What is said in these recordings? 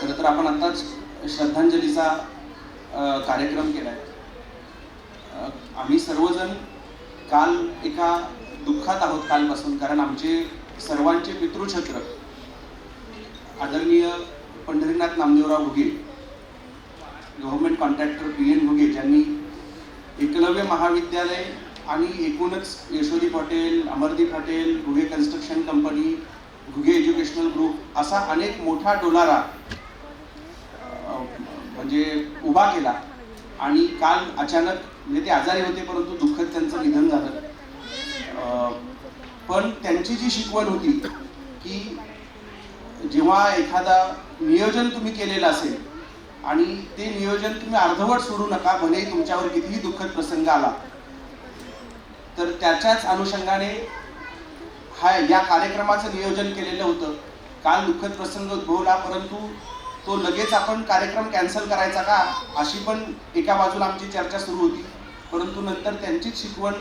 खरं तर आपण आत्ताच श्रद्धांजलीचा कार्यक्रम केलाय. आम्ही सर्वजण काल एका दुःखात आहोत कालपासून, कारण आमचे सर्वांचे पितृछत्र आदरणीय Pandharinath Namdevrao Ghuge, government contractor PN Ghuge, ज्यांनी एकलव्य महाविद्यालय आणि एकूणच Yashodi hotel, Amardeep hotel, Ghuge construction company, Ghuge educational group असा अनेक मोठा डोलारा म्हणजे उभा केला. आणि काल अचानक म्हणजे ते आजारी होते, परंतु दुःखद त्यांचं निधन झालं. पण त्यांची जी शिकवण होती की जेव्हा एखादा नियोजन तुम्ही केलेलं असेल आणि ते नियोजन तुम्ही अर्धवट सोडू नका, भलेही तुमच्यावर कितीही दुःखद प्रसंग आला. तर त्याच्याच अनुषंगाने या कार्यक्रमाचं नियोजन केलेलं होतं. काल दुःखद प्रसंग उद्भवला, परंतु तो लगेच आपण कार्यक्रम कॅन्सल करायचा का, अशी पण एका बाजूला आमची चर्चा सुरू होती. परंतु नंतर त्यांचीच शिकवण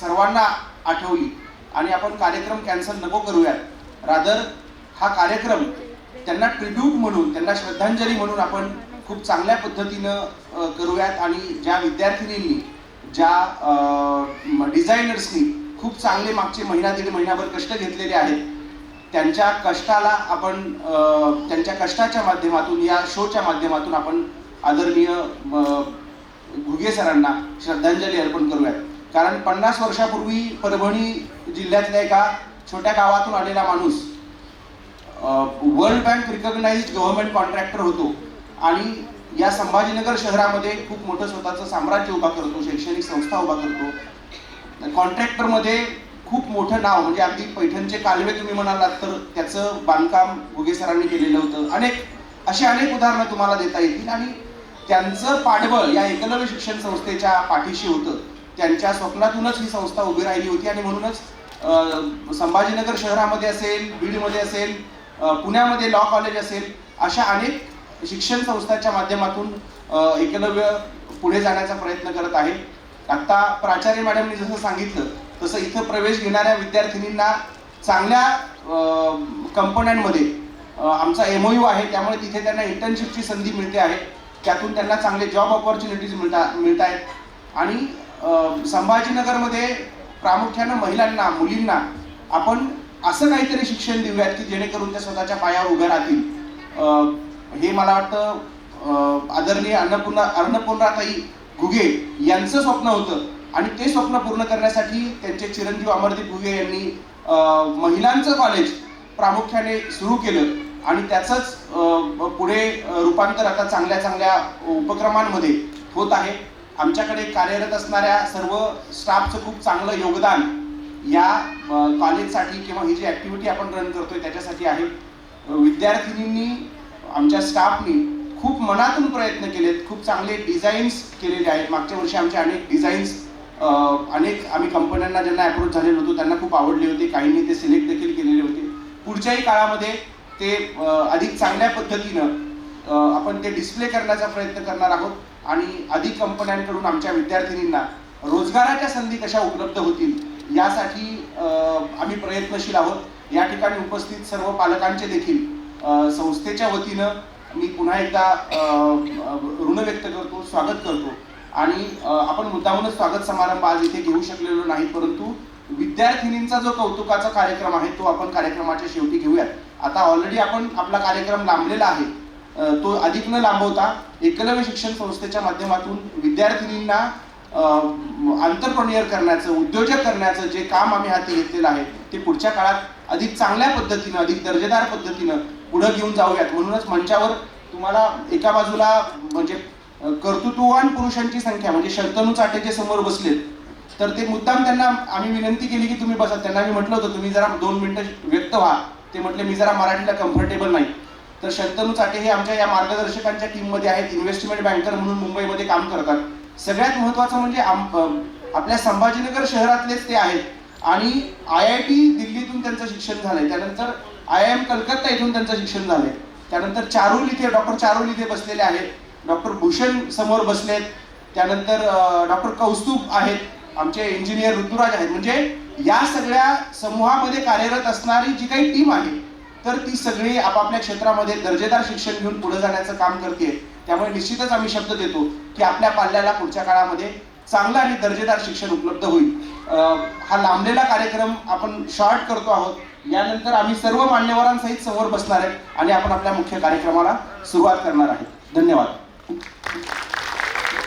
सर्वांना आठवली आणि आपण कार्यक्रम कॅन्सल नको करूयात, रादर हा कार्यक्रम त्यांना ट्रिब्यूट म्हणून, त्यांना श्रद्धांजली म्हणून आपण खूप चांगल्या पद्धतीनं करूयात. आणि ज्या विद्यार्थिनींनी, ज्या डिझायनर्सनी खूप चांगले मागचे दीड महिनाभर कष्ट घेतलेले आहेत, त्यांच्या कष्टाला आपण त्यांच्या कष्टाच्या माध्यमातून, या शोच्या माध्यमातून आपण आदरणीय घुगे सरांना श्रद्धांजली अर्पण करूयात. कारण 50 वर्षापूर्वी परभणी जिल्ह्यातल्या एका छोट्या गावातून आलेला माणूस world bank recognized government contractor होतो आणि या संभाजीनगर शहरामध्ये खूप मोठं स्वतःचं साम्राज्य उभा करतो, शैक्षणिक संस्था उभा करतो. कॉन्ट्रॅक्टरमध्ये खूप मोठं नाव, म्हणजे अगदी पैठणचे कालवे तुम्ही म्हणालात तर त्याचं बांधकाम घुगे सरांनी केलेलं होतं. अनेक उदाहरणं तुम्हाला देता येतील. आणि त्यांचं पाठबळ या एकलव्य शिक्षण संस्थेच्या पाठीशी होतं. त्यांच्या स्वप्नातूनच ही संस्था उभी राहिली होती. आणि म्हणूनच संभाजीनगर शहरामध्ये असेल, बीडमध्ये असेल, पुण्यामध्ये लॉ कॉलेज असेल, अशा अनेक शिक्षण संस्थांच्या माध्यमातून एकलव्य पुढे जाण्याचा प्रयत्न करत आहे. आता प्राचार्य मॅडमनी जसं सांगितलं तसं इथं प्रवेश घेणाऱ्या विद्यार्थिनींना चांगल्या कंपन्यांमध्ये आमचा MOU आहे, त्यामुळे तिथे त्यांना इंटर्नशिपची संधी मिळते आहे. त्यातून त्यांना चांगले जॉब ऑपॉर्च्युनिटीज मिळत आहेत. आणि संभाजीनगरमध्ये प्रामुख्यानं महिलांना, मुलींना आपण असं काहीतरी शिक्षण देऊयात की जेणेकरून त्या स्वतःच्या पायावर उभ्या राहतील. हे मला वाटतं आदरणीय अन्नपूर्णाताई घुगे यांचं स्वप्न होतं. आणि ते स्वप्न पूर्ण करण्यासाठी त्यांचे चिरंजीव अमरदीप घुगे यांनी महिलांचं कॉलेज प्रामुख्याने सुरू केलं. आणि त्याचंच पुढे रूपांतर आता चांगल्या चांगल्या उपक्रमांमध्ये होत आहे. आमच्याकडे कार्यरत असणाऱ्या सर्व स्टाफचं खूप चांगलं योगदान या कॉलेजसाठी किंवा ही जी ॲक्टिव्हिटी आपण रन करतोय त्याच्यासाठी आहे. विद्यार्थिनींनी, आमच्या स्टाफनी खूप मनातून प्रयत्न केलेत, खूप चांगले डिझाईन्स केलेले आहेत. मागच्या वर्षी आमचे अनेक डिझाईन्स आम्ही कंपन्यांना ज्यांना अप्रोच झालेलो होतो त्यांना खूप आवडले होते. काहींनी ते सिलेक्ट देखील केलेले होते. पुढच्याही काळामध्ये ते अधिक चांगल्या पद्धतीनं आपण ते डिस्प्ले करण्याचा प्रयत्न करणार आहोत. आणि अधिक कंपन्यांकडून आमच्या विद्यार्थिनींना रोजगाराच्या संधी कशा उपलब्ध होतील यासाठी आम्ही प्रयत्नशील आहोत. या ठिकाणी उपस्थित सर्व पालकांचे देखील संस्थेच्या वतीनं मी पुन्हा एकदा ऋण व्यक्त करतो, स्वागत करतो. आणि आपण मुद्दामूनच स्वागत समारंभ आज इथे घेऊ शकलेलो नाही, परंतु विद्यार्थिनींचा जो कौतुकाचा कार्यक्रम आहे तो आपण कार्यक्रमाच्या शेवटी घेऊयात. आता ऑलरेडी आपण आपला कार्यक्रम लांबलेला आहे, तो अधिक न लांबवता एकलव्य शिक्षण संस्थेच्या माध्यमातून विद्यार्थिनींना एंटरप्रेन्युअर करण्याचं, उद्योजक करण्याचं जे काम आम्ही हाती घेतलेलं आहे ते पुढच्या काळात अधिक चांगल्या पद्धतीनं, अधिक दर्जेदार पद्धतीनं पुढे घेऊन जाऊयात. म्हणूनच मंचावर तुम्हाला एका बाजूला म्हणजे कर्तृत्ववान पुरुषांची संख्या, म्हणजे शंतनू चाटे जे समोर बसलेत, तर ते मुद्दाम त्यांना आम्ही विनंती केली की तुम्ही बसा. त्यांना मी म्हटलं होतं तुम्ही जरा 2 मिनिटं व्यक्त व्हा. ते म्हटले मी जरा मराठीला कम्फर्टेबल नाही. तर शंतनू चाटे हे आमच्या या मार्गदर्शकांच्या टीममध्ये आहेत, इन्व्हेस्टमेंट बँकर म्हणून मुंबईमध्ये काम करतात. सगळ्यात महत्त्वाचं म्हणजे आपल्या संभाजीनगर शहरातलेच ते आहेत. आणि IIT दिल्लीतून त्यांचं शिक्षण झालंय, त्यानंतर IIM कलकत्ता इथून त्यांचं शिक्षण झालंय, त्यानंतर चारुल इथे डॉक्टर चारुल इथे बसलेले आहेत, डॉक्टर भूषण समोर बसलेत, त्यानंतर डॉक्टर कौस्तुभ आहेत, आमचे इंजिनियर ऋतुराज आहेत. म्हणजे या सगळ्या समूहामध्ये कार्यरत असणारी जी काही टीम आहे तर ती सगळी आपापल्या क्षेत्रामध्ये दर्जेदार शिक्षण घेऊन पुढे जाण्याचं काम करते. त्यामुळे निश्चितच आम्ही शब्द देतो की आपल्या पाल्याला पुढच्या काळामध्ये चांगलं आणि दर्जेदार शिक्षण उपलब्ध होईल. हा लांबलेला कार्यक्रम आपण शॉर्ट करतो आहोत. यानंतर आम्ही सर्व मान्यवरांसहित समोर बसणार आहे आणि आपण आपल्या मुख्य कार्यक्रमाला सुरुवात करणार आहे. धन्यवाद.